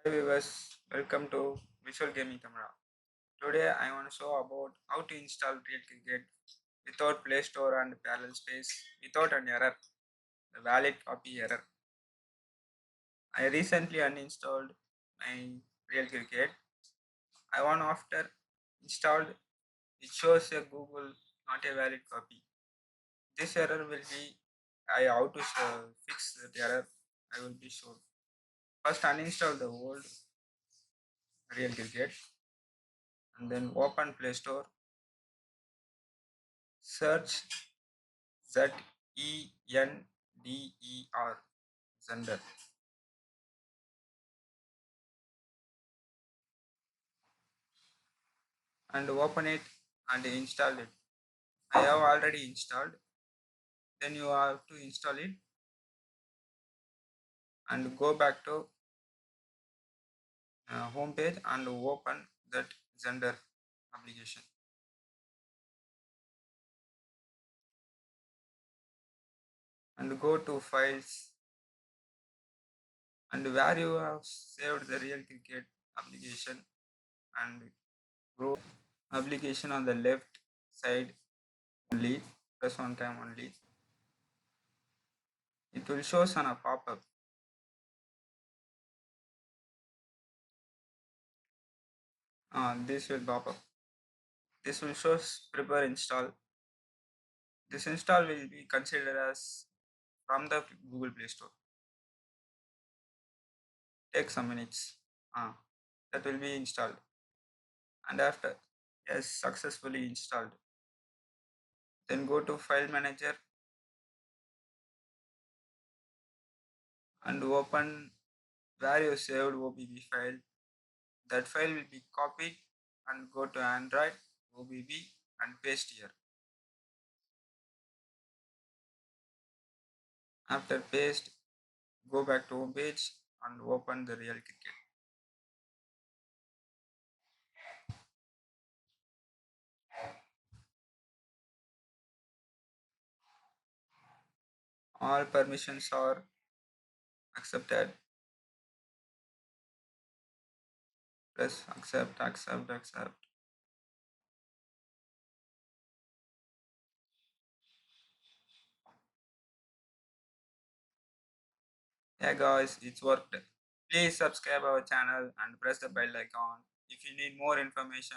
Hi viewers, welcome to Visual Gaming Camera. Today I want to show about how to install Real Cricket without Play Store and parallel space without an error, the valid copy error. I recently uninstalled my Real Cricket. I want after installed it shows a Google not a valid copy. This error will be I how to fix that error. I will be sure. First uninstall the old Real Cricket and then open Play Store. Search Zender, Zender, and open it and install it. I have already installed. Then you have to install it and go back to home page and open that Zender application and go to files and where you have saved the real cricket application and go application on the left side only, press one time only. It will show on a pop-up. This will pop up. This will show prepare install. This install will be considered as from the Google Play Store. Take some minutes. That will be installed. And after, yes, successfully installed. Then go to File Manager and open where you saved OBB file. That file will be copied and go to Android OBB and paste here. After paste, go back to home page and open the Real Cricket. All permissions are accepted. Press accept, accept, accept. Yeah guys, it's worked. Please subscribe our channel and press the bell icon if you need more information.